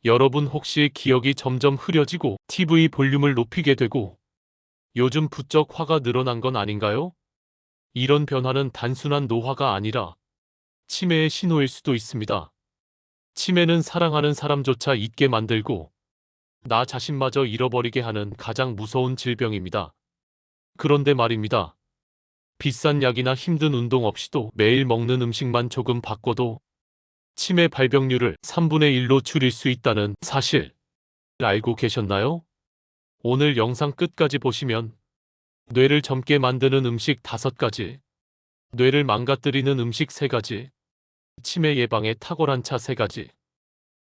여러분 혹시 기억이 점점 흐려지고 TV 볼륨을 높이게 되고 요즘 부쩍 화가 늘어난 건 아닌가요? 이런 변화는 단순한 노화가 아니라 치매의 신호일 수도 있습니다. 치매는 사랑하는 사람조차 잊게 만들고 나 자신마저 잃어버리게 하는 가장 무서운 질병입니다. 그런데 말입니다. 비싼 약이나 힘든 운동 없이도 매일 먹는 음식만 조금 바꿔도 치매 발병률을 3분의 1로 줄일 수 있다는 사실 알고 계셨나요? 오늘 영상 끝까지 보시면 뇌를 젊게 만드는 음식 5가지, 뇌를 망가뜨리는 음식 3가지, 치매 예방에 탁월한 차 3가지,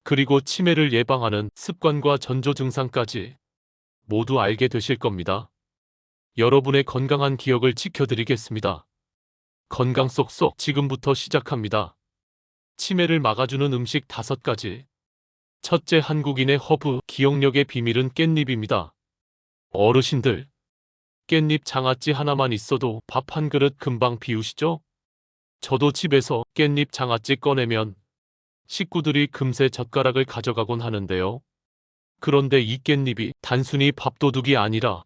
그리고 치매를 예방하는 습관과 전조 증상까지 모두 알게 되실 겁니다. 여러분의 건강한 기억을 지켜드리겠습니다. 건강 쏙쏙 지금부터 시작합니다. 치매를 막아주는 음식 5가지. 첫째, 한국인의 허브 기억력의 비밀은 깻잎입니다. 어르신들, 깻잎 장아찌 하나만 있어도 밥 한 그릇 금방 비우시죠? 저도 집에서 깻잎 장아찌 꺼내면 식구들이 금세 젓가락을 가져가곤 하는데요. 그런데 이 깻잎이 단순히 밥도둑이 아니라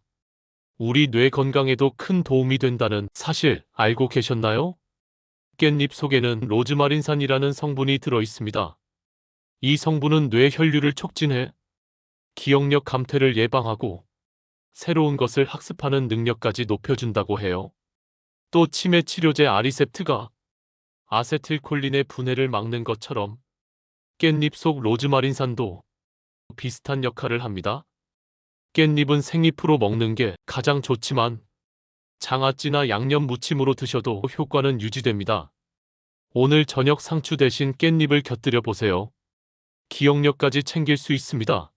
우리 뇌 건강에도 큰 도움이 된다는 사실 알고 계셨나요? 깻잎 속에는 로즈마린산이라는 성분이 들어 있습니다. 이 성분은 뇌 혈류를 촉진해 기억력 감퇴를 예방하고 새로운 것을 학습하는 능력까지 높여준다고 해요. 또 치매 치료제 아리셉트가 아세틸콜린의 분해를 막는 것처럼 깻잎 속 로즈마린산도 비슷한 역할을 합니다. 깻잎은 생잎으로 먹는 게 가장 좋지만 장아찌나 양념 무침으로 드셔도 효과는 유지됩니다. 오늘 저녁 상추 대신 깻잎을 곁들여 보세요. 기억력까지 챙길 수 있습니다.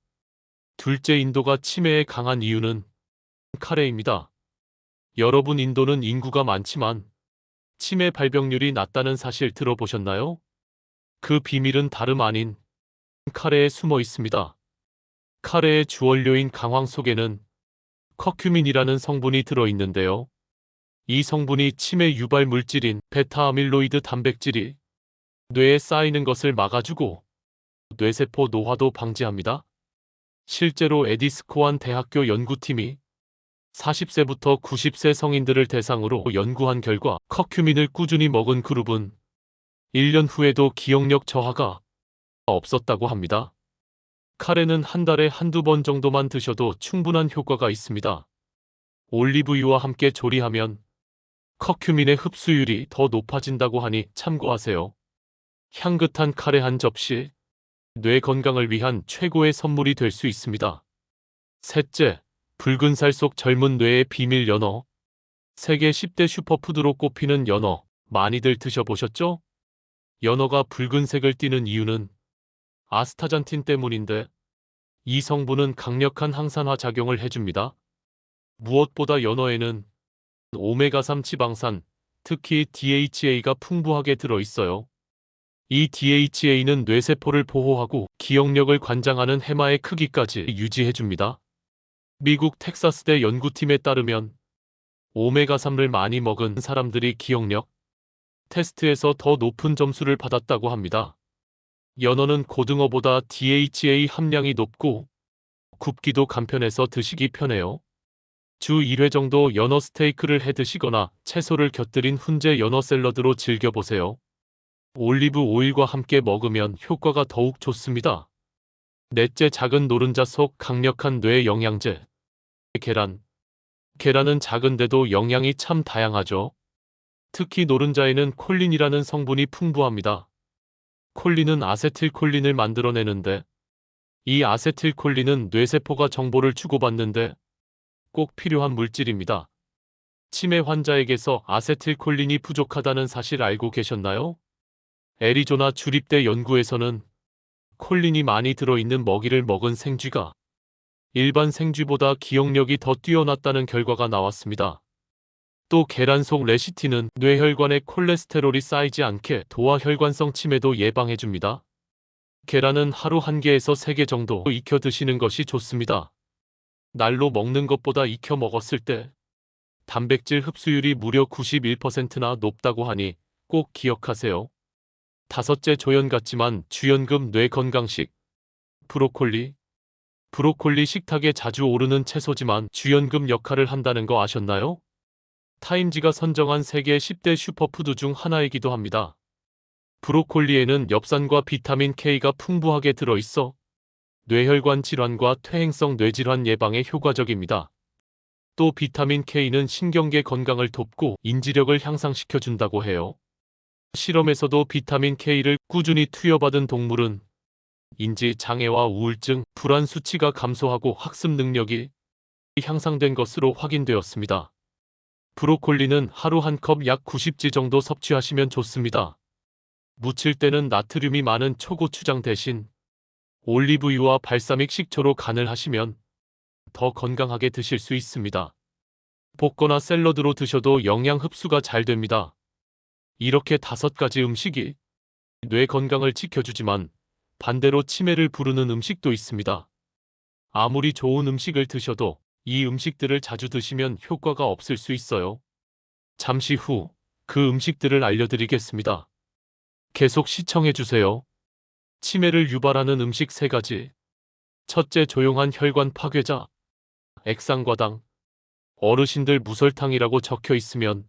둘째, 인도가 치매에 강한 이유는 카레입니다. 여러분, 인도는 인구가 많지만 치매 발병률이 낮다는 사실 들어보셨나요? 그 비밀은 다름 아닌 카레에 숨어 있습니다. 카레의 주원료인 강황 속에는 커큐민이라는 성분이 들어있는데요. 이 성분이 치매 유발 물질인 베타 아밀로이드 단백질이 뇌에 쌓이는 것을 막아주고 뇌세포 노화도 방지합니다. 실제로 에디스코안 대학교 연구팀이 40세부터 90세 성인들을 대상으로 연구한 결과 커큐민을 꾸준히 먹은 그룹은 1년 후에도 기억력 저하가 없었다고 합니다. 카레는 한 달에 한두 번 정도만 드셔도 충분한 효과가 있습니다. 올리브유와 함께 조리하면 커큐민의 흡수율이 더 높아진다고 하니 참고하세요. 향긋한 카레 한 접시, 뇌 건강을 위한 최고의 선물이 될 수 있습니다. 셋째, 붉은 살 속 젊은 뇌의 비밀 연어. 세계 10대 슈퍼푸드로 꼽히는 연어, 많이들 드셔보셨죠? 연어가 붉은색을 띠는 이유는 아스타잔틴 때문인데 이 성분은 강력한 항산화 작용을 해줍니다. 무엇보다 연어에는 오메가3 지방산, 특히 DHA가 풍부하게 들어있어요. 이 DHA는 뇌세포를 보호하고 기억력을 관장하는 해마의 크기까지 유지해줍니다. 미국 텍사스대 연구팀에 따르면 오메가3를 많이 먹은 사람들이 기억력 테스트에서 더 높은 점수를 받았다고 합니다. 연어는 고등어보다 DHA 함량이 높고 굽기도 간편해서 드시기 편해요. 주 1회 정도 연어 스테이크를 해 드시거나 채소를 곁들인 훈제 연어 샐러드로 즐겨보세요. 올리브 오일과 함께 먹으면 효과가 더욱 좋습니다. 넷째, 작은 노른자 속 강력한 뇌 영양제. 계란. 계란은 작은데도 영양이 참 다양하죠. 특히 노른자에는 콜린이라는 성분이 풍부합니다. 콜린은 아세틸콜린을 만들어내는데 이 아세틸콜린은 뇌세포가 정보를 주고받는데 꼭 필요한 물질입니다. 치매 환자에게서 아세틸콜린이 부족하다는 사실 알고 계셨나요? 애리조나 주립대 연구에서는 콜린이 많이 들어있는 먹이를 먹은 생쥐가 일반 생쥐보다 기억력이 더 뛰어났다는 결과가 나왔습니다. 또 계란 속 레시틴은 뇌혈관에 콜레스테롤이 쌓이지 않게 도와 혈관성 치매도 예방해줍니다. 계란은 하루 1개에서 3개 정도 익혀 드시는 것이 좋습니다. 날로 먹는 것보다 익혀 먹었을 때 단백질 흡수율이 무려 91%나 높다고 하니 꼭 기억하세요. 다섯째, 조연 같지만 주연급 뇌 건강식. 브로콜리. 브로콜리 식탁에 자주 오르는 채소지만 주연급 역할을 한다는 거 아셨나요? 타임지가 선정한 세계 10대 슈퍼푸드 중 하나이기도 합니다. 브로콜리에는 엽산과 비타민 K가 풍부하게 들어있어 뇌혈관 질환과 퇴행성 뇌질환 예방에 효과적입니다. 또 비타민 K는 신경계 건강을 돕고 인지력을 향상시켜준다고 해요. 실험에서도 비타민 K를 꾸준히 투여받은 동물은 인지 장애와 우울증, 불안 수치가 감소하고 학습 능력이 향상된 것으로 확인되었습니다. 브로콜리는 하루 한 컵 약 90지 정도 섭취하시면 좋습니다. 무칠 때는 나트륨이 많은 초고추장 대신 올리브유와 발사믹 식초로 간을 하시면 더 건강하게 드실 수 있습니다. 볶거나 샐러드로 드셔도 영양 흡수가 잘 됩니다. 이렇게 5가지 음식이 뇌 건강을 지켜주지만 반대로 치매를 부르는 음식도 있습니다. 아무리 좋은 음식을 드셔도 이 음식들을 자주 드시면 효과가 없을 수 있어요. 잠시 후 그 음식들을 알려드리겠습니다. 계속 시청해주세요. 치매를 유발하는 음식 3가지. 첫째, 조용한 혈관 파괴자. 액상과당. 어르신들 무설탕이라고 적혀 있으면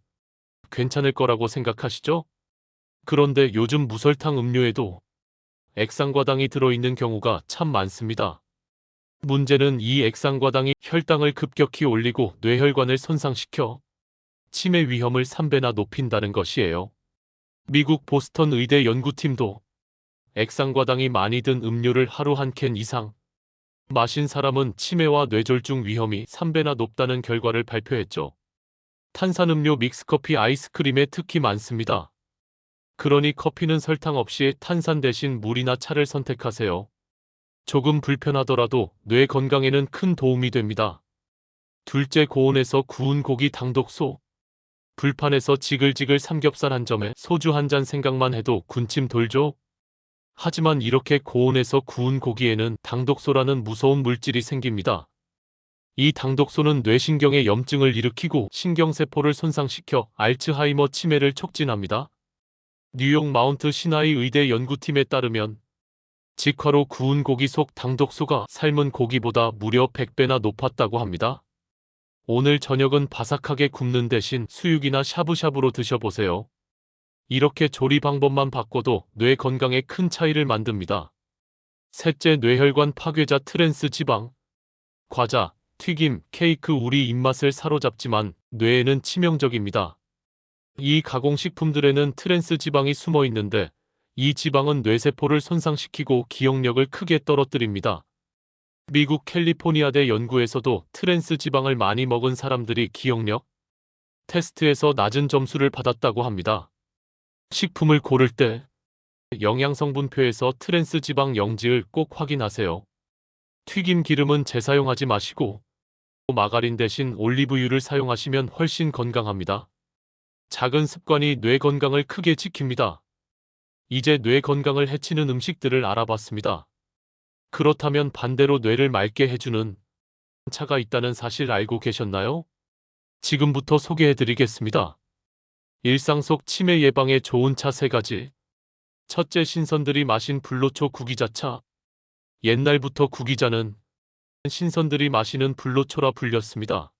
괜찮을 거라고 생각하시죠? 그런데 요즘 무설탕 음료에도 액상과당이 들어있는 경우가 참 많습니다. 문제는 이 액상과당이 혈당을 급격히 올리고 뇌혈관을 손상시켜 치매 위험을 3배나 높인다는 것이에요. 미국 보스턴 의대 연구팀도 액상과당이 많이 든 음료를 하루 한 캔 이상 마신 사람은 치매와 뇌졸중 위험이 3배나 높다는 결과를 발표했죠. 탄산음료 믹스커피 아이스크림에 특히 많습니다. 그러니 커피는 설탕 없이 탄산 대신 물이나 차를 선택하세요. 조금 불편하더라도 뇌 건강에는 큰 도움이 됩니다. 둘째, 고온에서 구운 고기 당독소. 불판에서 지글지글 삼겹살 한 점에 소주 한 잔 생각만 해도 군침 돌죠? 하지만 이렇게 고온에서 구운 고기에는 당독소라는 무서운 물질이 생깁니다. 이 당독소는 뇌신경에 염증을 일으키고 신경세포를 손상시켜 알츠하이머 치매를 촉진합니다. 뉴욕 마운트 시나이 의대 연구팀에 따르면 직화로 구운 고기 속 당독소가 삶은 고기보다 무려 100배나 높았다고 합니다. 오늘 저녁은 바삭하게 굽는 대신 수육이나 샤브샤브로 드셔보세요. 이렇게 조리 방법만 바꿔도 뇌 건강에 큰 차이를 만듭니다. 셋째, 뇌혈관 파괴자 트랜스 지방. 과자, 튀김, 케이크 우리 입맛을 사로잡지만 뇌에는 치명적입니다. 이 가공식품들에는 트랜스 지방이 숨어 있는데 이 지방은 뇌세포를 손상시키고 기억력을 크게 떨어뜨립니다. 미국 캘리포니아대 연구에서도 트랜스 지방을 많이 먹은 사람들이 기억력 테스트에서 낮은 점수를 받았다고 합니다. 식품을 고를 때 영양성분표에서 트랜스 지방 영지를 꼭 확인하세요. 튀김 기름은 재사용하지 마시고 마가린 대신 올리브유를 사용하시면 훨씬 건강합니다. 작은 습관이 뇌 건강을 크게 지킵니다. 이제 뇌 건강을 해치는 음식들을 알아봤습니다. 그렇다면 반대로 뇌를 맑게 해주는 차가 있다는 사실 알고 계셨나요? 지금부터 소개해드리겠습니다. 일상 속 치매 예방에 좋은 차 3가지. 첫째, 신선들이 마신 불로초 구기자차. 옛날부터 구기자는 신선들이 마시는 불로초라 불렸습니다.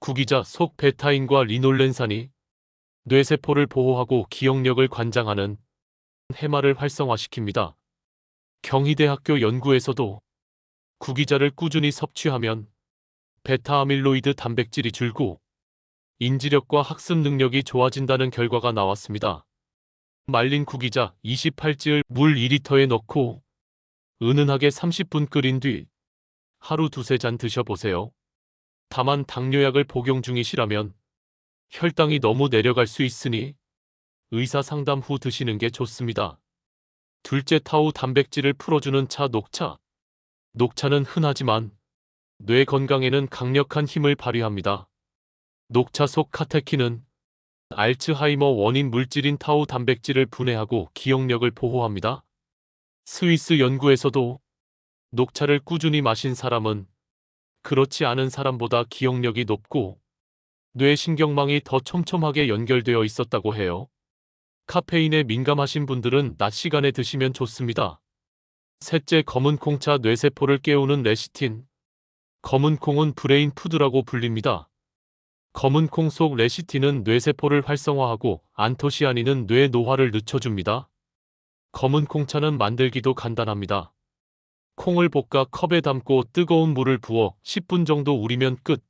구기자 속 베타인과 리놀렌산이 뇌세포를 보호하고 기억력을 관장하는 해마를 활성화시킵니다. 경희대학교 연구에서도 구기자를 꾸준히 섭취하면 베타아밀로이드 단백질이 줄고 인지력과 학습 능력이 좋아진다는 결과가 나왔습니다. 말린 구기자 28찌을 물 2리터에 넣고 은은하게 30분 끓인 뒤 하루 2~3잔 드셔보세요. 다만 당뇨약을 복용 중이시라면 혈당이 너무 내려갈 수 있으니 의사 상담 후 드시는 게 좋습니다. 둘째, 타우 단백질을 풀어주는 차 녹차. 녹차는 흔하지만 뇌 건강에는 강력한 힘을 발휘합니다. 녹차 속 카테킨은 알츠하이머 원인 물질인 타우 단백질을 분해하고 기억력을 보호합니다. 스위스 연구에서도 녹차를 꾸준히 마신 사람은 그렇지 않은 사람보다 기억력이 높고 뇌신경망이 더 촘촘하게 연결되어 있었다고 해요. 카페인에 민감하신 분들은 낮 시간에 드시면 좋습니다. 셋째, 검은 콩차 뇌세포를 깨우는 레시틴. 검은 콩은 브레인 푸드라고 불립니다. 검은 콩 속 레시틴은 뇌세포를 활성화하고 안토시아닌은 뇌 노화를 늦춰줍니다. 검은 콩차는 만들기도 간단합니다. 콩을 볶아 컵에 담고 뜨거운 물을 부어 10분 정도 우리면 끝.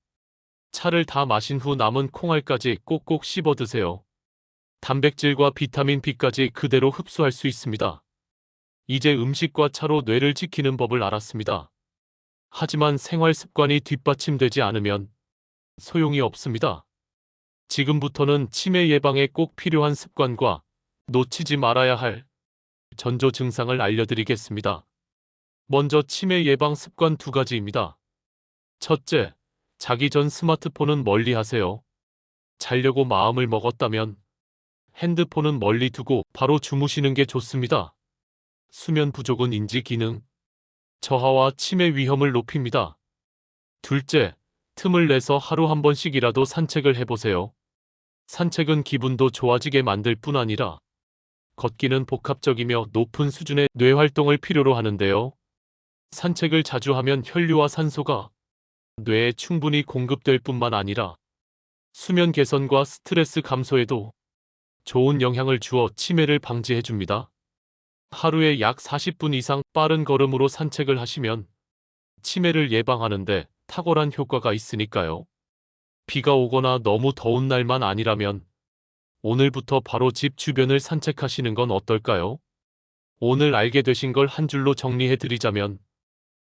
차를 다 마신 후 남은 콩알까지 꼭꼭 씹어 드세요. 단백질과 비타민 B까지 그대로 흡수할 수 있습니다. 이제 음식과 차로 뇌를 지키는 법을 알았습니다. 하지만 생활 습관이 뒷받침되지 않으면 소용이 없습니다. 지금부터는 치매 예방에 꼭 필요한 습관과 놓치지 말아야 할 전조 증상을 알려드리겠습니다. 먼저 치매 예방 습관 2가지입니다. 첫째, 자기 전 스마트폰은 멀리 하세요. 자려고 마음을 먹었다면 핸드폰은 멀리 두고 바로 주무시는 게 좋습니다. 수면 부족은 인지 기능 저하와 치매 위험을 높입니다. 둘째, 틈을 내서 하루 한 번씩이라도 산책을 해보세요. 산책은 기분도 좋아지게 만들 뿐 아니라 걷기는 복합적이며 높은 수준의 뇌 활동을 필요로 하는데요. 산책을 자주 하면 혈류와 산소가 뇌에 충분히 공급될 뿐만 아니라 수면 개선과 스트레스 감소에도 좋은 영향을 주어 치매를 방지해줍니다. 하루에 약 40분 이상 빠른 걸음으로 산책을 하시면 치매를 예방하는데 탁월한 효과가 있으니까요. 비가 오거나 너무 더운 날만 아니라면 오늘부터 바로 집 주변을 산책하시는 건 어떨까요? 오늘 알게 되신 걸 한 줄로 정리해드리자면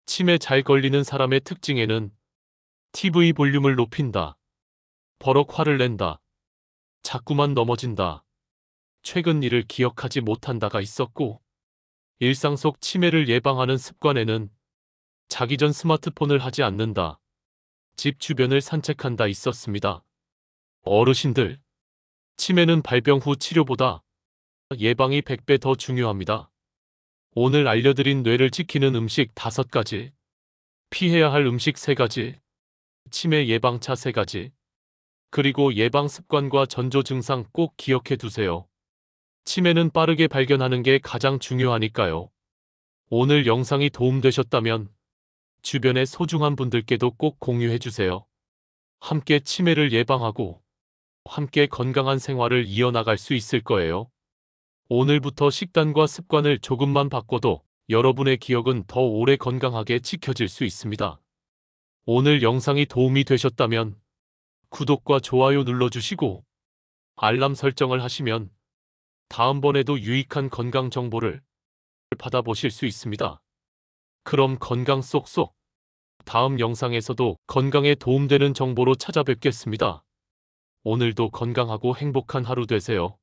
치매 잘 걸리는 사람의 특징에는 TV 볼륨을 높인다, 버럭 화를 낸다, 자꾸만 넘어진다, 최근 일을 기억하지 못한다가 있었고, 일상 속 치매를 예방하는 습관에는 자기 전 스마트폰을 하지 않는다, 집 주변을 산책한다 있었습니다. 어르신들, 치매는 발병 후 치료보다 예방이 100배 더 중요합니다. 오늘 알려드린 뇌를 지키는 음식 5가지, 피해야 할 음식 3가지, 치매 예방차 3가지, 그리고 예방 습관과 전조 증상 꼭 기억해 두세요. 치매는 빠르게 발견하는 게 가장 중요하니까요. 오늘 영상이 도움되셨다면 주변의 소중한 분들께도 꼭 공유해 주세요. 함께 치매를 예방하고 함께 건강한 생활을 이어나갈 수 있을 거예요. 오늘부터 식단과 습관을 조금만 바꿔도 여러분의 기억은 더 오래 건강하게 지켜질 수 있습니다. 오늘 영상이 도움이 되셨다면 구독과 좋아요 눌러주시고 알람 설정을 하시면 다음번에도 유익한 건강 정보를 받아보실 수 있습니다. 그럼 건강 쏙쏙 다음 영상에서도 건강에 도움되는 정보로 찾아뵙겠습니다. 오늘도 건강하고 행복한 하루 되세요.